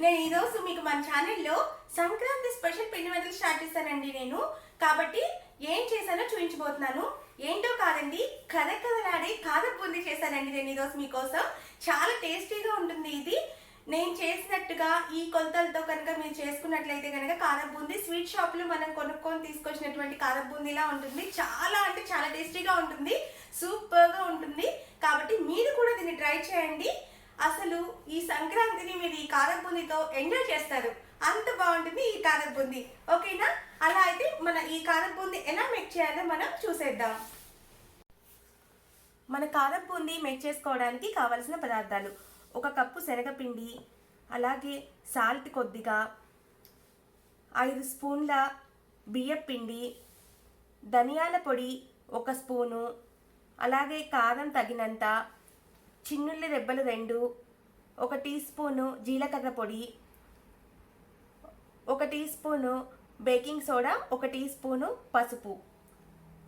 నేను ఈరోజు మీకు మన ఛానల్లో సంక్రాంతి స్పెషల్ పిండి వంటలు స్టార్ట్ చేశానండి నేను. కాబట్టి ఏం చేశానో చూపించబోతున్నాను. ఏంటో కాదండి, కదకదలాడే కారం బూందీ చేశానండి నేను ఈరోజు మీకోసం. చాలా టేస్టీగా ఉంటుంది ఇది. నేను చేసినట్టుగా ఈ కొలతలతో కనుక మీరు చేసుకున్నట్లయితే కనుక కారం బూందీ స్వీట్ షాప్లో మనం కొనుక్కొని తీసుకొచ్చినటువంటి కారం బూందీలా ఉంటుంది. చాలా అంటే చాలా టేస్టీగా ఉంటుంది, సూపర్గా ఉంటుంది. కాబట్టి మీరు కూడా దీన్ని ట్రై చేయండి. అసలు ఈ సంక్రాంతిని మీరు ఈ కారం బూందీతో ఎంజాయ్ చేస్తారు, అంత బాగుంటుంది ఈ కారం బూందీ. ఓకేనా? అలా అయితే మన ఈ కారం బూందీ ఎలా మేక్ చేయాలో మనం చూసేద్దాం. మన కారం బూందీ మేక్ చేసుకోవడానికి కావలసిన పదార్థాలు: 1 కప్పు శనగపిండి, అలాగే సాల్ట్ కొద్దిగా, 5 స్పూన్ల బియ్యపిండి, ధనియాల పొడి 1 స్పూను, అలాగే కారం తగినంత, చిన్నుల్లి రెబ్బలు 2, 1 టీ స్పూను జీలకర్ర పొడి, 1 teaspoon baking soda, 1 teaspoon పసుపు,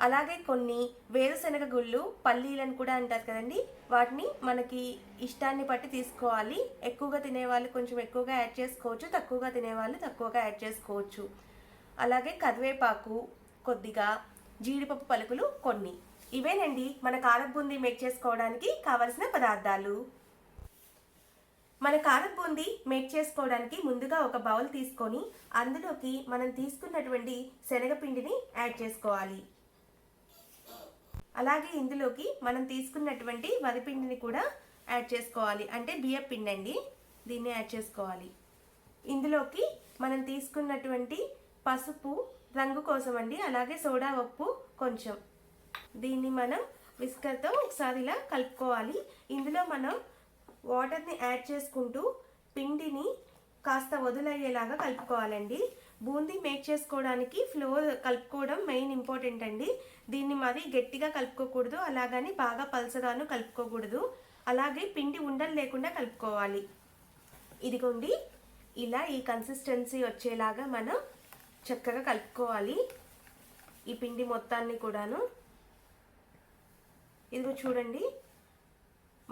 అలాగే కొన్ని వేరుశనగ గుళ్ళు, పల్లీలను కూడా అంటారు కదండి, వాటిని మనకి ఇష్టాన్ని బట్టి తీసుకోవాలి. ఎక్కువగా తినేవాళ్ళు కొంచెం ఎక్కువగా యాడ్ చేసుకోవచ్చు, తక్కువగా తినేవాళ్ళు తక్కువగా యాడ్ చేసుకోవచ్చు. అలాగే కరివేపాకు కొద్దిగా, జీడిపప్పు పలుకులు కొన్ని. ఇవేనండి మన కారం బూందీ మేక్ చేసుకోవడానికి కావలసిన పదార్థాలు. మన కారం బూందీ మేక్ చేసుకోవడానికి ముందుగా ఒక బౌల్ తీసుకొని అందులోకి మనం తీసుకున్నటువంటి శనగపిండిని యాడ్ చేసుకోవాలి. అలాగే ఇందులోకి మనం తీసుకున్నటువంటి వరిపిండిని కూడా యాడ్ చేసుకోవాలి, అంటే బియ్యం పిండి అండి, దీన్ని యాడ్ చేసుకోవాలి. ఇందులోకి మనం తీసుకున్నటువంటి పసుపు రంగు కోసం అండి, అలాగే సోడా ఉప్పు కొంచెం. దీన్ని మనం విస్కర్తో ఒకసారి ఇలా కలుపుకోవాలి. ఇందులో మనం వాటర్ని యాడ్ చేసుకుంటూ పిండిని కాస్త వదులయ్యేలాగా కలుపుకోవాలండి. బూందీ మేక్ చేసుకోవడానికి ఫ్లోర్ కలుపుకోవడం మెయిన్ ఇంపార్టెంట్ అండి. దీన్ని మరి గట్టిగా కలుపుకోకూడదు, అలాగని బాగా పలసగాను కలుపుకోకూడదు. అలాగే పిండి ఉండలు లేకుండా కలుపుకోవాలి. ఇదిగోండి, ఇలా ఈ కన్సిస్టెన్సీ వచ్చేలాగా మనం చక్కగా కలుపుకోవాలి ఈ పిండి మొత్తాన్ని కూడాను. ఇదిగో చూడండి,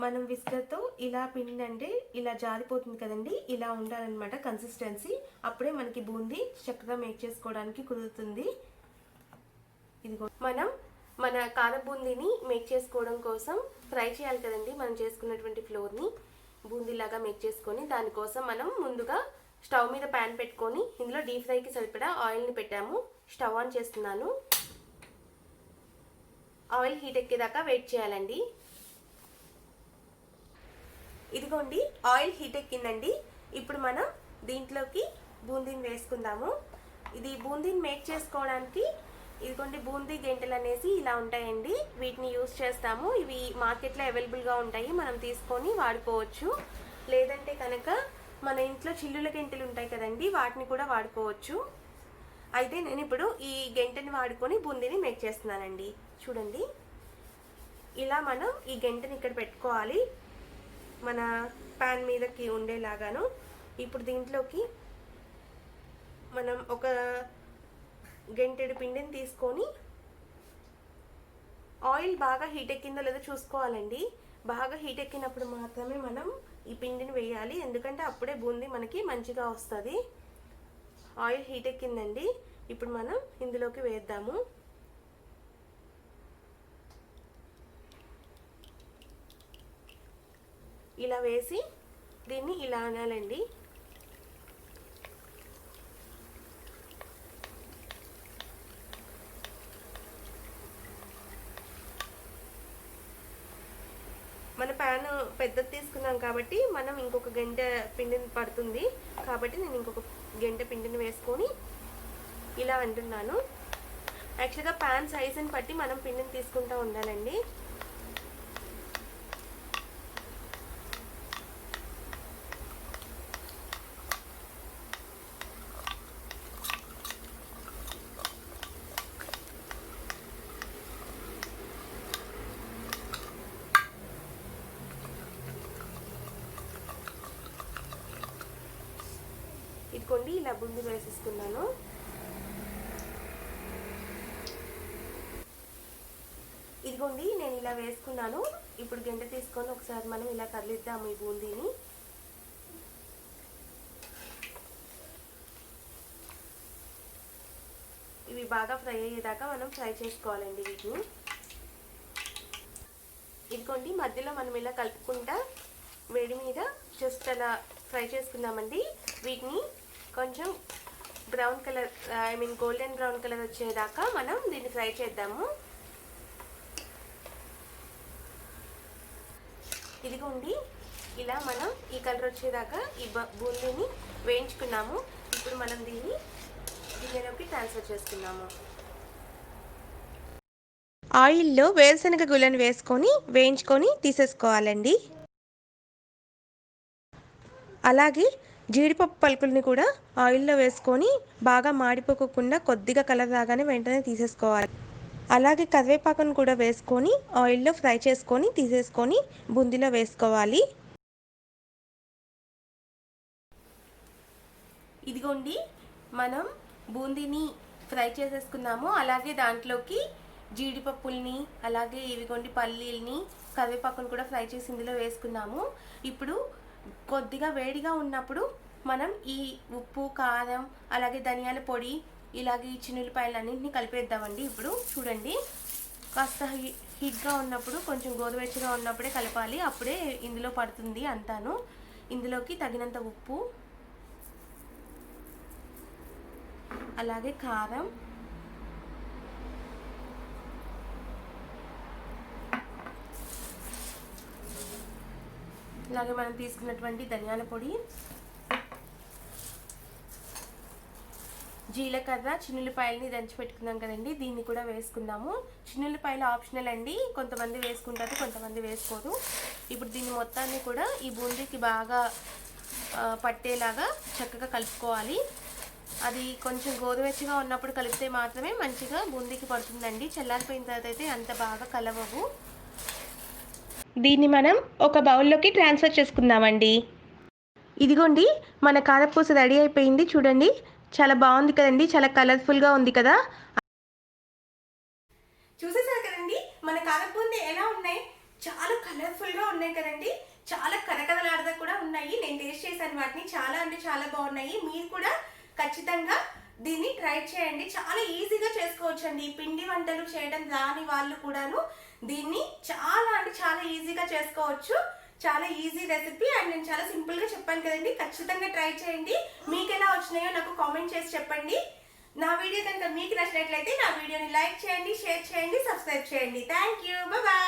మనం విస్కర్తో ఇలా పిండి అంటే ఇలా జారిపోతుంది కదండి, ఇలా ఉండాలన్నమాట కన్సిస్టెన్సీ. అప్పుడే మనకి బూందీ చక్కగా మేక్ చేసుకోవడానికి కుదురుతుంది. ఇదిగో మన కారం బూందీని మేక్ చేసుకోవడం కోసం ఫ్రై చేయాలి కదండి. మనం చేసుకున్నటువంటి ఫ్లోర్ని బూందీలాగా మేక్ చేసుకొని, దానికోసం మనం ముందుగా స్టవ్ మీద ప్యాన్ పెట్టుకొని ఇందులో డీప్ ఫ్రైకి సరిపడా ఆయిల్ని పెట్టాము. స్టవ్ ఆన్ చేస్తున్నాను. ఆయిల్ హీట్ ఎక్కేదాకా వెయిట్ చేయాలండి. ఇదిగోండి, ఆయిల్ హీట్ ఎక్కిందండి. ఇప్పుడు మనం దీంట్లోకి బూందీని వేసుకుందాము. ఇది బూందీని మేక్ చేసుకోవడానికి ఇదిగోండి బూందీ గెంటెలు అనేసి ఇలా ఉంటాయండి, వీటిని యూస్ చేస్తాము. ఇవి మార్కెట్లో అవైలబుల్గా ఉంటాయి, మనం తీసుకొని వాడుకోవచ్చు. లేదంటే కనుక మన ఇంట్లో చిల్లుల గెంటెలు ఉంటాయి కదండి, వాటిని కూడా వాడుకోవచ్చు. అయితే నేను ఇప్పుడు ఈ గెంటెని వాడుకొని బూందీని మేక్ చేస్తున్నానండి. చూడండి, ఇలా మనం ఈ గెంటెని ఇక్కడ పెట్టుకోవాలి, మన ప్యాన్ మీదకి ఉండేలాగాను. ఇప్పుడు దీంట్లోకి మనం ఒక గెంటెడు పిండిని తీసుకొని, ఆయిల్ బాగా హీట్ ఎక్కిందో లేదో చూసుకోవాలండి. బాగా హీట్ ఎక్కినప్పుడు మాత్రమే మనం ఈ పిండిని వేయాలి, ఎందుకంటే అప్పుడే బూందీ మనకి మంచిగా వస్తుంది. ఆయిల్ హీట్ ఎక్కిందండి, ఇప్పుడు మనం ఇందులోకి వేద్దాము. ఇలా వేసి దీన్ని ఇలా అనాలండి. మన ప్యాన్ పెద్దది తీసుకున్నాం కాబట్టి మనం ఇంకొక గంట పిండిని పడుతుంది, కాబట్టి నేను ఇంకొక గంట పిండిని వేసుకొని ఇలా అంటున్నాను. యాక్చువల్గా ప్యాన్ సైజుని బట్టి మనం పిండిని తీసుకుంటూ ఉండాలండి. ఇదిగోండి, ఇలా బూందీ వేసేసుకున్నాను. ఇదిగోండి, నేను ఇలా వేసుకున్నాను. ఇప్పుడు గంట తీసుకొని ఒకసారి మనం ఇలా కదిలిద్దాము ఈ బూందీని. బాగా ఫ్రై అయ్యేదాకా మనం ఫ్రై చేసుకోవాలండి వీటిని. ఇదిగోండి మధ్యలో మనం ఇలా కలుపుకుంటా వేడి మీద జస్ట్ అలా ఫ్రై చేసుకుందామండి. వీటిని కొంచెం brown colour golden brown colour వచ్చేదాకా మనం దీన్ని ఫ్రై చేద్దాము. ఇదిగోండి ఇలా మనం ఈ కలర్ వచ్చేదాకా ఈ బూందీని వేయించుకున్నాము. ఇప్పుడు మనం దీన్ని గిన్నెలోకి ట్రాన్స్ఫర్ చేసుకున్నాము. ఆయిల్లో వేరుశనగ గుళ్ళను వేసుకొని వేయించుకొని తీసేసుకోవాలండి. అలాగే జీడిపప్పు పలుకుల్ని కూడా ఆయిల్లో వేసుకొని బాగా మాడిపోకుండా కొద్దిగా కలర్ రాగానే వెంటనే తీసేసుకోవాలి. అలాగే కరివేపాకును కూడా వేసుకొని ఆయిల్లో ఫ్రై చేసుకొని తీసేసుకొని బూందీలో వేసుకోవాలి. ఇదిగోండి మనం బూందీని ఫ్రై చేసేసుకున్నాము. అలాగే దాంట్లోకి జీడిపప్పుల్ని అలాగే ఇవిగోండి పల్లీల్ని కరివేపాకును కూడా ఫ్రై చేసి ఇందులో వేసుకున్నాము. ఇప్పుడు కొద్దిగా వేడిగా ఉన్నప్పుడు మనం ఈ ఉప్పు కారం అలాగే ధనియాల పొడి ఇలాగే ఈ చిన్నులపాయలన్నింటినీ కలిపేద్దామండి. ఇప్పుడు చూడండి కాస్త హీట్గా ఉన్నప్పుడు కొంచెం గోరువెచ్చగా ఉన్నప్పుడే కలపాలి, అప్పుడే ఇందులో పడుతుంది అంతాను. ఇందులోకి తగినంత ఉప్పు అలాగే కారం అలాగే మనం తీసుకున్నటువంటి ధనియాల పొడి, జీలకర్ర, చిన్నులపాయలని దంచి పెట్టుకున్నాం కదండి, దీన్ని కూడా వేసుకుందాము. చిన్నులపాయలు ఆప్షనల్ అండి, కొంతమంది వేసుకుంటారు కొంతమంది వేసుకోరు. ఇప్పుడు దీన్ని మొత్తాన్ని కూడా ఈ బూందీకి బాగా పట్టేలాగా చక్కగా కలుపుకోవాలి. అది కొంచెం గోరువెచ్చగా ఉన్నప్పుడు కలిపితే మాత్రమే మంచిగా బూందీకి పడుతుందండి. చల్లారిపోయిన తర్వాత అయితే అంత బాగా కలవవు. దీన్ని మనం ఒక బౌల్లోకి ట్రాన్స్ఫర్ చేసుకుందామండి. ఇదిగోండి మన కారపూస రెడీ అయిపోయింది. చూడండి చాలా బాగుంది కదండి, చాలా కలర్ఫుల్గా ఉంది కదా. చూసేసారు కదండి మన కారపూస ఎలా ఉన్నాయి, చాలా కలర్ఫుల్గా ఉన్నాయి కదండి, చాలా కరకరలాడుతూ కూడా ఉన్నాయి. నేను టేస్ట్ చేశాను వాటిని, చాలా అంటే చాలా బాగున్నాయి. మీరు కూడా ఖచ్చితంగా దీన్ని ట్రై చేయండి. చాలా ఈజీగా చేసుకోవచ్చండి. పిండి వంటలు చేయడం రాని వాళ్ళు కూడాను దీన్ని చాలా అంటే చాలా ఈజీగా చేసుకోవచ్చు. చాలా ఈజీ రెసిపీ అండ్ నేను చాలా సింపుల్గా చెప్పాను కదండి. ఖచ్చితంగా ట్రై చేయండి. మీకు ఎలా వచ్చినాయో నాకు కామెంట్ చేసి చెప్పండి. నా వీడియో కనుక మీకు నచ్చినట్లయితే నా వీడియోని లైక్ చేయండి, షేర్ చేయండి, సబ్స్క్రైబ్ చేయండి. Thank you, bye.